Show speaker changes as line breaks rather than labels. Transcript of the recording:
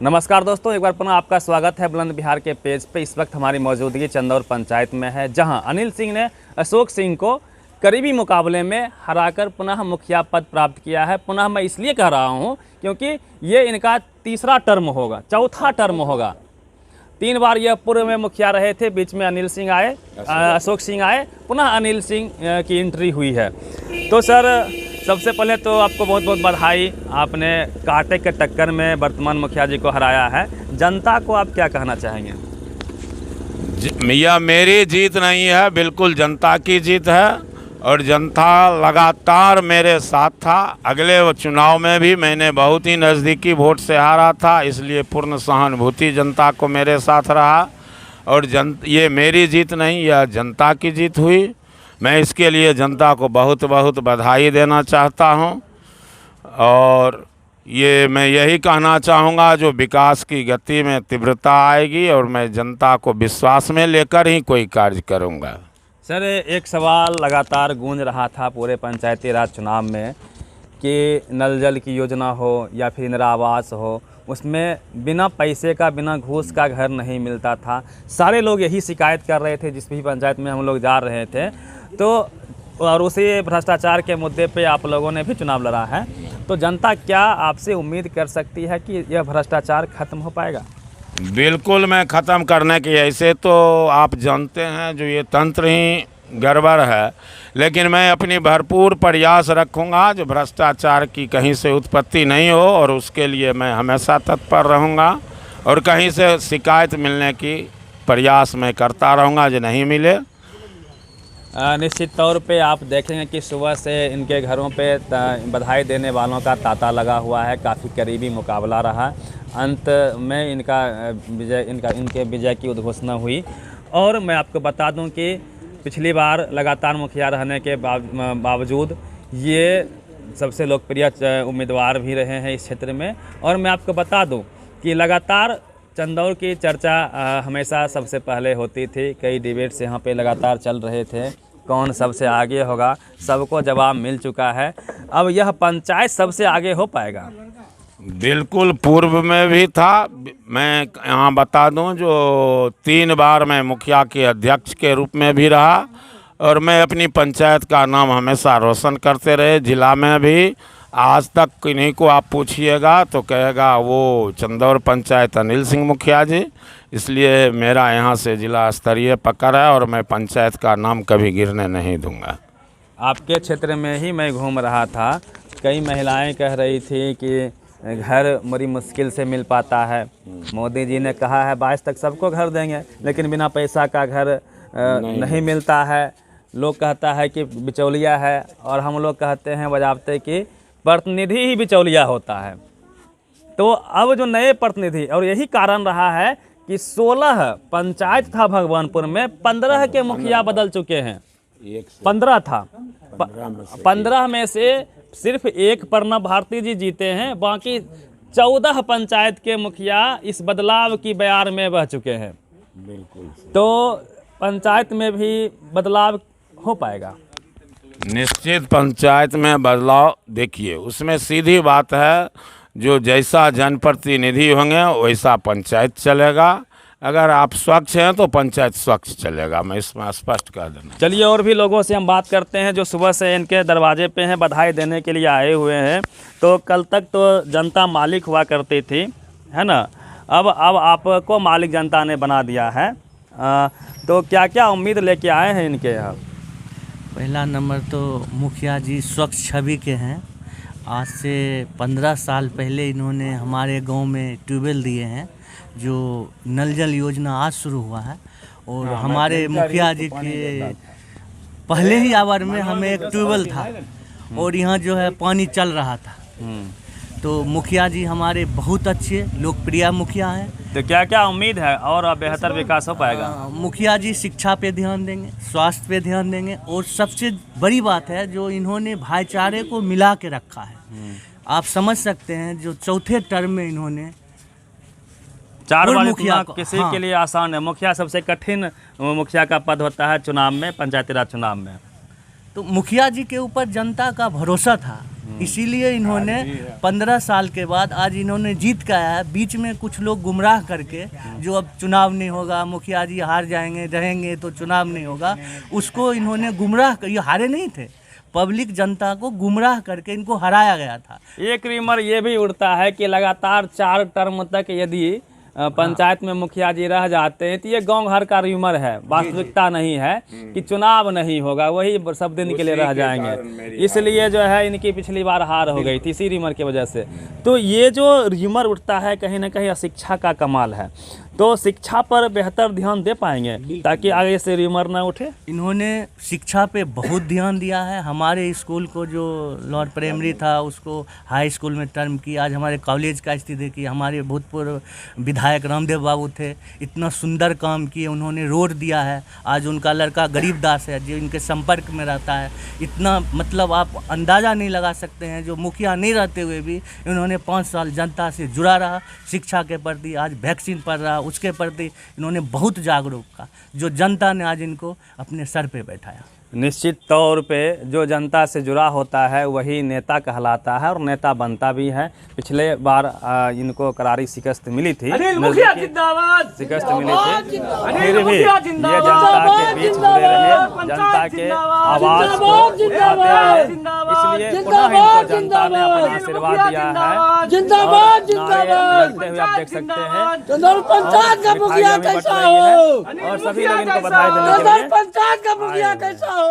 नमस्कार दोस्तों, एक बार पुनः आपका स्वागत है बुलंद बिहार के पेज पे। इस वक्त हमारी मौजूदगी चंदौर पंचायत में है, जहां अनिल सिंह ने अशोक सिंह को करीबी मुकाबले में हराकर पुनः मुखिया पद प्राप्त किया है। पुनः मैं इसलिए कह रहा हूं क्योंकि ये इनका तीसरा टर्म होगा, चौथा टर्म होगा। 3 बार यह पूर्व में मुखिया रहे थे, बीच में अनिल सिंह आए, अशोक सिंह आए, पुनः अनिल सिंह की एंट्री हुई है। तो सर, सबसे पहले तो आपको बहुत बहुत बधाई, आपने कांटे के टक्कर में वर्तमान मुखिया जी को हराया है। जनता को आप क्या कहना चाहेंगे?
यह मेरी जीत नहीं है, बिल्कुल जनता की जीत है और जनता लगातार मेरे साथ था। अगले चुनाव में भी मैंने बहुत ही नज़दीकी वोट से हारा था, इसलिए पूर्ण सहानुभूति जनता को मेरे साथ रहा। और ये मेरी जीत नहीं, यह जनता की जीत हुई। मैं इसके लिए जनता को बहुत बहुत बधाई देना चाहता हूं। और ये मैं यही कहना चाहूँगा, जो विकास की गति में तीव्रता आएगी और मैं जनता को विश्वास में लेकर ही कोई कार्य करूँगा।
सर, एक सवाल लगातार गूंज रहा था पूरे पंचायती राज चुनाव में कि नल जल की योजना हो या फिर इंदिरा आवास हो, उसमें बिना पैसे का, बिना घूस का घर नहीं मिलता था। सारे लोग यही शिकायत कर रहे थे जिस भी पंचायत में हम लोग जा रहे थे। तो और उसी भ्रष्टाचार के मुद्दे पे आप लोगों ने भी चुनाव लड़ा है। तो जनता क्या आपसे उम्मीद कर सकती है कि यह भ्रष्टाचार खत्म हो पाएगा?
बिल्कुल, मैं ख़त्म करने की, ऐसे तो आप जानते हैं जो ये तंत्र ही गड़बड़ है, लेकिन मैं अपनी भरपूर प्रयास रखूंगा जो भ्रष्टाचार की कहीं से उत्पत्ति नहीं हो, और उसके लिए मैं हमेशा तत्पर रहूंगा। और कहीं से शिकायत मिलने की प्रयास मैं करता रहूंगा जो नहीं मिले।
निश्चित तौर पे आप देखेंगे कि सुबह से इनके घरों पे बधाई देने वालों का तांता लगा हुआ है। काफ़ी करीबी मुकाबला रहा, अंत में इनके विजय की उद्घोषणा हुई। और मैं आपको बता दूं कि पिछली बार लगातार मुखिया रहने के बावजूद ये सबसे लोकप्रिय उम्मीदवार भी रहे हैं इस क्षेत्र में। और मैं आपको बता दूं कि लगातार चंदौर की चर्चा हमेशा सबसे पहले होती थी। कई डिबेट्स यहाँ पे लगातार चल रहे थे, कौन सबसे आगे होगा। सबको जवाब मिल चुका है, अब यह पंचायत सबसे आगे हो पाएगा।
बिल्कुल, पूर्व में भी था। मैं यहाँ बता दूं, जो 3 बार मैं मुखिया के अध्यक्ष के रूप में भी रहा और मैं अपनी पंचायत का नाम हमेशा रोशन करते रहे। जिला में भी आज तक किन्हीं को आप पूछिएगा तो कहेगा वो चंदौर पंचायत अनिल सिंह मुखिया जी। इसलिए मेरा यहाँ से जिला स्तरीय पकड़ है और मैं पंचायत का नाम कभी गिरने नहीं दूंगा।
आपके क्षेत्र में ही मैं घूम रहा था, कई महिलाएं कह रही थी कि घर बड़ी मुश्किल से मिल पाता है। मोदी जी ने कहा है 22 तक सबको घर देंगे, लेकिन बिना पैसा का घर नहीं मिलता है। लोग कहता है कि बिचौलिया है, और हम लोग कहते हैं बजावते कि प्रतिनिधि ही बिचौलिया होता है। तो अब जो नए प्रतिनिधि, और यही कारण रहा है कि 16 पंचायत था भगवानपुर में, 15 के मुखिया बदल चुके हैं। 15 था, 15 में से सिर्फ एक प्रणब भारती जी जीते हैं, बाकी 14 पंचायत के मुखिया इस बदलाव की बयार में बह चुके हैं।
बिल्कुल।
तो पंचायत में भी बदलाव हो पाएगा।
निश्चित पंचायत में बदलाव, देखिए उसमें सीधी बात है, जो जैसा जनप्रतिनिधि होंगे वैसा पंचायत चलेगा। अगर आप स्वच्छ हैं तो पंचायत स्वच्छ चलेगा, मैं इसमें स्पष्ट कर देना।
चलिए, और भी लोगों से हम बात करते हैं जो सुबह से इनके दरवाजे पे हैं, बधाई देने के लिए आए हुए हैं। तो कल तक तो जनता मालिक हुआ करती थी, है ना? अब आपको मालिक जनता ने बना दिया है। तो क्या क्या उम्मीद लेके आए हैं इनके यहाँ?
पहला नंबर तो मुखिया जी स्वच्छ छवि के हैं। आज से 15 साल पहले इन्होंने हमारे गांव में ट्यूबवेल दिए हैं, जो नल जल योजना आज शुरू हुआ है। और हमारे मुखिया जी के पहले ही आवर में हमें एक ट्यूबवेल था और यहाँ जो है पानी चल रहा था। तो मुखिया जी हमारे बहुत अच्छे लोकप्रिय मुखिया हैं।
तो क्या क्या उम्मीद है और बेहतर विकास हो पाएगा?
मुखिया जी शिक्षा पे ध्यान देंगे, स्वास्थ्य पे ध्यान देंगे, और सबसे बड़ी बात है जो इन्होंने भाईचारे को मिला के रखा है। आप समझ सकते हैं जो चौथे टर्म में इन्होंने
4 बार
मुखिया
किसी के लिए आसान है। मुखिया सबसे कठिन मुखिया का पद होता है चुनाव में, पंचायती राज चुनाव में।
तो मुखिया जी के ऊपर जनता का भरोसा था इसीलिए इन्होंने 15 साल के बाद आज इन्होंने जीत के आया है। बीच में कुछ लोग गुमराह करके, जो अब चुनाव नहीं होगा, मुखिया जी हार जाएंगे, रहेंगे तो चुनाव नहीं होगा, उसको इन्होंने गुमराह, ये हारे नहीं थे, पब्लिक जनता को गुमराह करके इनको हराया गया था।
एक रिमर ये भी उड़ता है कि लगातार 4 टर्म तक यदि पंचायत में मुखिया जी रह जाते हैं तो ये गांव घर का र्यूमर है, वास्तविकता नहीं है कि चुनाव नहीं होगा, वही सब दिन के लिए रह जाएंगे। इसलिए जो है इनकी पिछली बार हार हो गई थी इसी र्यूमर की वजह से। तो ये जो र्यूमर उठता है कहीं ना कहीं अशिक्षा का कमाल है। तो शिक्षा पर बेहतर ध्यान दे पाएंगे ताकि आगे से र्यूमर ना उठे।
इन्होंने शिक्षा पे बहुत ध्यान दिया है। हमारे स्कूल को जो लोअर प्राइमरी था उसको हाई स्कूल में टर्म किया। आज हमारे कॉलेज का स्थिति देखिए, हमारे भूतपूर्व विधायक रामदेव बाबू थे, इतना सुंदर काम किए, उन्होंने रोड दिया है। आज उनका लड़का गरीबदास है जो इनके संपर्क में रहता है। इतना मतलब आप अंदाज़ा नहीं लगा सकते हैं, जो मुखिया नहीं रहते हुए भी इन्होंने 5 साल जनता से जुड़ा रहा, शिक्षा के प्रति, आज वैक्सीन पड़ रहा उसके प्रति इन्होंने बहुत जागरूक का, जो जनता ने आज इनको अपने सर पे बैठाया।
निश्चित तौर पे जो जनता से जुड़ा होता है वही नेता कहलाता है और नेता बनता भी है। पिछले बार इनको करारी शिकस्त मिली थी, शिकस्त मिली थी, फिर भी ये जनता के बीच जुड़े रहे, जनता के आवाज को उठाते रहे। इसलिए पुनः इनको जनता ने अपना आशीर्वाद दिया है। लगते हुए आप देख सकते हैं और सभी लोग इनको बधाई देने के लिए।